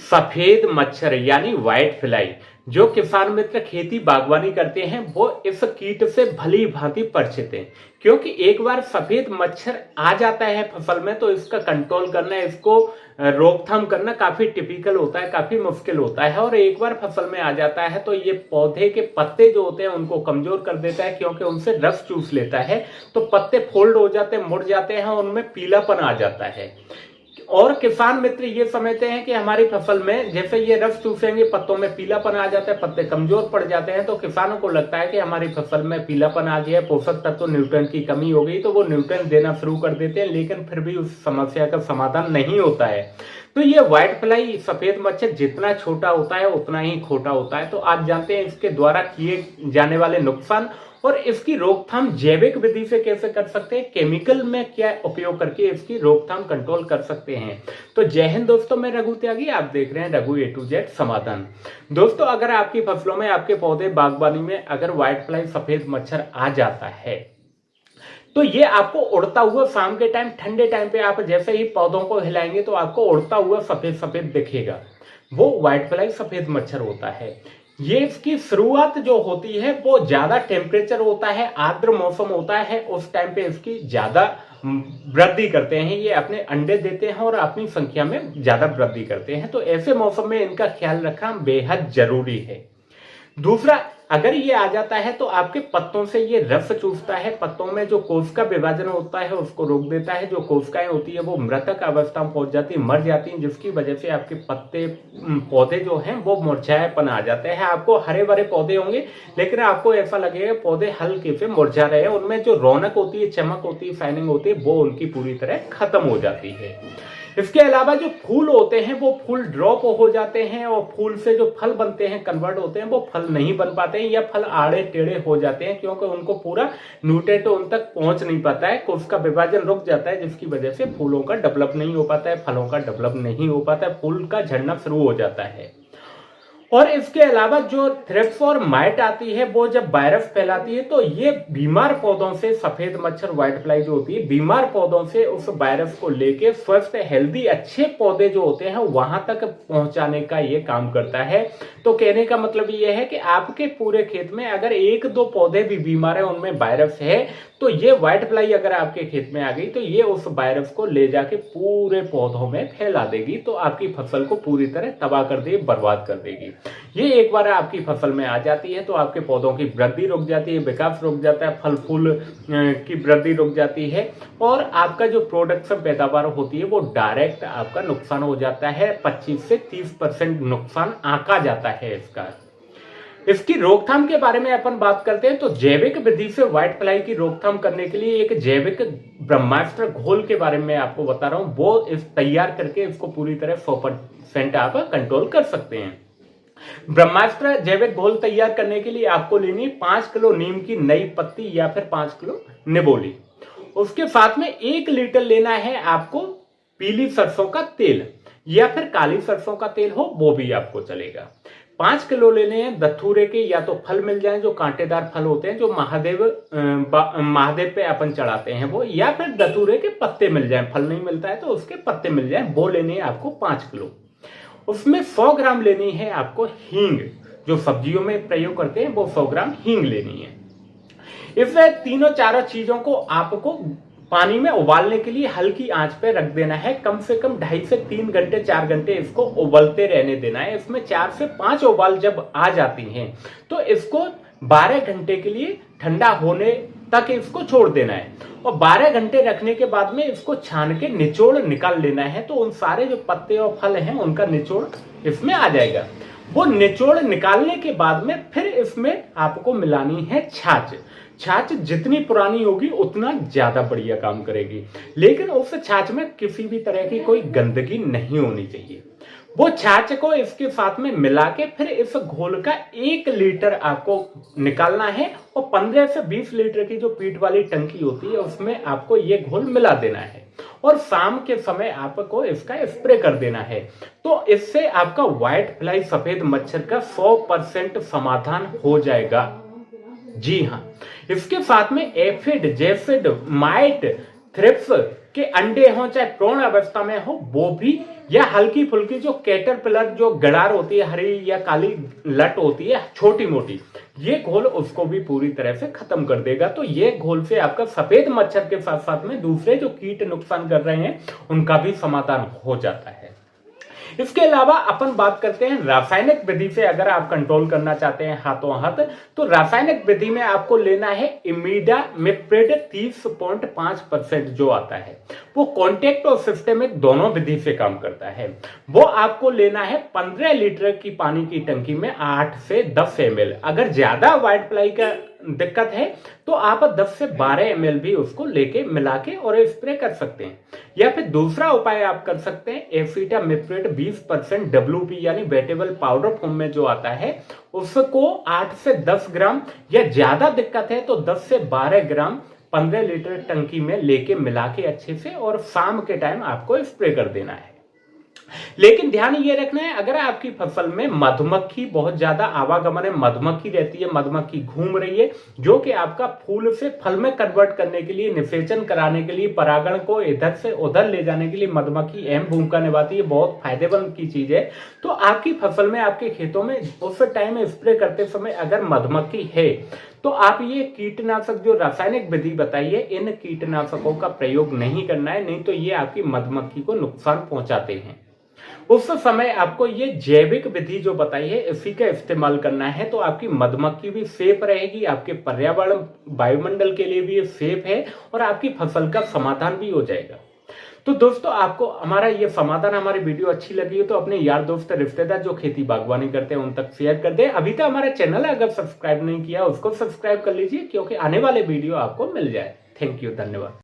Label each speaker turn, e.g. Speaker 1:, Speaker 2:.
Speaker 1: सफेद मच्छर यानी व्हाइट फ्लाई, जो किसान मित्र खेती बागवानी करते हैं वो इस कीट से भली भांति परिचित हैं, क्योंकि एक बार सफेद मच्छर आ जाता है फसल में तो इसका कंट्रोल करना, इसको रोकथाम करना काफी टिपिकल होता है, काफी मुश्किल होता है। और एक बार फसल में आ जाता है तो ये पौधे के पत्ते जो होते हैं उनको कमजोर कर देता है, क्योंकि उनसे रस चूस लेता है तो पत्ते फोल्ड हो जाते हैं, मुड़ जाते हैं, उनमें पीलापन आ जाता है। और किसान मित्र ये समझते हैं कि हमारी फसल में जैसे ये रस चूसेंगे पत्तों में पीलापन आ जाता है, पत्ते कमजोर पड़ जाते हैं, तो किसानों को लगता है कि हमारी फसल में पीलापन आ गया है, पोषक तत्व न्यूट्रिएंट की कमी हो गई, तो वो न्यूट्रिएंट देना शुरू कर देते हैं, लेकिन फिर भी उस समस्या का समाधान नहीं होता है। तो ये व्हाइट फ्लाई सफेद मच्छर जितना छोटा होता है उतना ही खोटा होता है। तो आप जानते हैं इसके द्वारा किए जाने वाले नुकसान और इसकी रोकथाम जैविक विधि से कैसे कर सकते हैं, केमिकल में क्या उपयोग करके इसकी रोकथाम कंट्रोल कर सकते हैं। तो जय हिंद दोस्तों, मैं रघु त्यागी, आप देख रहे हैं रघु A to Z समाधान। दोस्तों, अगर आपकी फसलों में, आपके पौधे बागवानी में अगर व्हाइट फ्लाई सफेद मच्छर आ जाता है तो ये आपको उड़ता हुआ शाम के टाइम, ठंडे टाइम पे आप जैसे ही पौधों को हिलाएंगे तो आपको उड़ता हुआ सफेद सफेद दिखेगा, वो व्हाइट फ्लाई सफेद मच्छर होता है। ये इसकी शुरुआत जो होती है वो ज्यादा टेम्परेचर होता है, आर्द्र मौसम होता है, उस टाइम पे इसकी ज्यादा वृद्धि करते हैं, ये अपने अंडे देते हैं और अपनी संख्या में ज्यादा वृद्धि करते हैं। तो ऐसे मौसम में इनका ख्याल रखना बेहद जरूरी है। दूसरा, अगर ये आ जाता है तो आपके पत्तों से ये रस चूसता है, पत्तों में जो कोशिका विभाजन होता है उसको रोक देता है, जो कोशिकाएं होती है वो मृतक अवस्था में पहुंच जाती है, मर जाती हैं, जिसकी वजह से आपके पत्ते, पौधे जो हैं वो मुरझाएपन आ जाते हैं। आपको हरे भरे पौधे होंगे लेकिन आपको ऐसा लगेगा पौधे हल्के से मुरझा रहे हैं, उनमें जो रौनक होती है, चमक होती है, शाइनिंग होती है, वो उनकी पूरी तरह खत्म हो जाती है। इसके अलावा जो फूल होते हैं वो फूल ड्रॉप हो जाते हैं और फूल से जो फल बनते हैं, कन्वर्ट होते हैं, वो फल नहीं बन पाते हैं या फल आड़े टेढ़े हो जाते हैं, क्योंकि उनको पूरा न्यूट्रिएंट उन तक पहुंच नहीं पाता है, उसका विभाजन रुक जाता है, जिसकी वजह से फूलों का डेवलप नहीं हो पाता है, फलों का डेवलप नहीं हो पाता है, फूल का झड़ना शुरू हो जाता है। और इसके अलावा जो थ्रिप्स और माइट आती है वो जब वायरस फैलाती है तो ये बीमार पौधों से, सफेद मच्छर व्हाइट फ्लाई जो होती है, बीमार पौधों से उस वायरस को लेके स्वस्थ हेल्दी अच्छे पौधे जो होते हैं वहां तक पहुंचाने का ये काम करता है। तो कहने का मतलब ये है कि आपके पूरे खेत में अगर एक दो पौधे भी बीमार है, उनमें वायरस है, तो ये व्हाइट फ्लाई अगर आपके खेत में आ गई तो ये उस वायरस को ले जाके पूरे पौधों में फैला देगी, तो आपकी फसल को पूरी तरह तबाह कर देगी, बर्बाद कर देगी। ये एक बार आपकी फसल में आ जाती है तो आपके पौधों की वृद्धि रुक जाती है, विकास रुक जाता है, फल फूल की वृद्धि रुक जाती है और आपका जो प्रोडक्शन पैदावार होती है वो डायरेक्ट आपका नुकसान हो जाता है। 25 से 30% नुकसान आंका जाता है इसका। इसकी रोकथाम के बारे में अपन बात करते हैं तो जैविक विधि से व्हाइट फ्लाई की रोकथाम करने के लिए एक जैविक ब्रह्मास्त्र घोल के बारे में आपको बता रहा हूं, वो इस तैयार करके इसको पूरी तरह 100% आप कंट्रोल कर सकते हैं। ब्रह्मास्त्र जैविक घोल तैयार करने के लिए आपको लेनी 5 किलो नीम की नई पत्ती या फिर 5 किलो निबोली। उसके साथ में 1 लीटर लेना है आपको पीली सरसों का तेल या फिर काली सरसों का तेल हो वो भी आपको चलेगा। 5 किलो लेने हैं धतूरे के, या तो फल मिल जाए जो कांटेदार फल होते हैं जो महादेव पे अपन चढ़ाते हैं वो, या फिर धतूरे के पत्ते मिल जाए, फल नहीं मिलता है तो उसके पत्ते मिल जाए, वो लेने हैं आपको 5 किलो। उसमें 100 ग्राम लेनी है आपको हींग, जो सब्जियों में प्रयोग करते हैं वो 100 ग्राम हींग लेनी है। इसमें तीनों चारों चीजों को आपको पानी में उबालने के लिए हल्की आंच पे रख देना है, कम से कम 2.5 से 3 घंटे 4 घंटे इसको उबलते रहने देना है। इसमें 4 से 5 उबाल जब आ जाती हैं तो इसको 12 घंटे के लिए ठंडा होने तक इसको छोड़ देना है और 12 घंटे रखने के बाद में इसको छान के निचोड़ निकाल लेना है, तो उन सारे जो पत्ते और फल हैं उनका निचोड़ इसमें आ जाएगा। वो निचोड़ निकालने के बाद में फिर इसमें आपको मिलानी है छाछ। छाछ जितनी पुरानी होगी उतना ज्यादा बढ़िया काम करेगी, लेकिन उस छाछ में किसी भी तरह की कोई गंदगी नहीं होनी चाहिए। वो छाछ को इसके साथ में मिला के फिर इस घोल का 1 लीटर आपको निकालना है और 15 से 20 लीटर की जो पीठ वाली टंकी होती है उसमें आपको ये घोल मिला देना है और शाम के समय आपको इसका स्प्रे कर देना है। तो इससे आपका व्हाइट फ्लाई सफेद मच्छर का 100% समाधान हो जाएगा। जी हाँ, इसके साथ में एफिड, जेफिड, माइट थ्रिप्स के अंडे हों चाहे प्रोण अवस्था में हो वो भी, या हल्की फुल्की जो कैटरपिलर जो गड़ार होती है, हरी या काली लट होती है छोटी मोटी, ये घोल उसको भी पूरी तरह से खत्म कर देगा। तो ये घोल से आपका सफेद मच्छर के साथ साथ में दूसरे जो कीट नुकसान कर रहे हैं उनका भी समाधान हो जाता है। इसके अलावा अपन बात करते हैं रासायनिक विधि से अगर आप कंट्रोल करना चाहते हैं हाथों हाथ, तो रासायनिक विधि में आपको लेना है इमिडामिप्रिड 30.5% जो आता है, वो कॉन्टेक्ट और सिस्टेमिक दोनों विधि से काम करता है। वो आपको लेना है 15 लीटर की पानी की टंकी में 8 से 10 ml। अगर ज्यादा व्हाइट फ्लाई का दिक्कत है तो आप 10 से 12 ml भी उसको लेके मिला के और स्प्रे कर सकते हैं। या फिर दूसरा उपाय आप कर सकते हैं एसिटामिप्रिड 20% WP यानी वेटेबल पाउडर फॉर्म में जो आता है, उसको 8 से 10 ग्राम, या ज्यादा दिक्कत है तो 10 से 12 ग्राम 15 लीटर टंकी में लेके मिला के अच्छे से और शाम के टाइम आपको स्प्रे कर देना है। लेकिन ध्यान ये रखना है, अगर आपकी फसल में मधुमक्खी बहुत ज्यादा आवागमन है, मधुमक्खी रहती है, मधुमक्खी घूम रही है, जो कि आपका फूल से फल में कन्वर्ट करने के लिए, निषेचन कराने के लिए, परागण को इधर से उधर ले जाने के लिए मधुमक्खी अहम भूमिका निभाती है, बहुत फायदेमंद की चीज है। तो आपकी फसल में, आपके खेतों में उस टाइम स्प्रे करते समय अगर मधुमक्खी है तो आप ये कीटनाशक जो रासायनिक विधि बताई है, इन कीटनाशकों का प्रयोग नहीं करना है, नहीं तो ये आपकी मधुमक्खी को नुकसान पहुंचाते हैं। उस समय आपको ये जैविक विधि जो बताई है इसी का इस्तेमाल करना है, तो आपकी मधुमक्खी भी सेफ रहेगी, आपके पर्यावरण वायुमंडल के लिए भी ये सेफ है और आपकी फसल का समाधान भी हो जाएगा। तो दोस्तों, आपको हमारा ये समाधान, हमारी वीडियो अच्छी लगी हो तो अपने यार दोस्त रिश्तेदार जो खेती बागवानी करते हैं उन तक शेयर कर दें। अभी तक हमारा चैनल अगर सब्सक्राइब नहीं किया उसको सब्सक्राइब कर लीजिए, क्योंकि आने वाले वीडियो आपको मिल जाए। थैंक यू, धन्यवाद।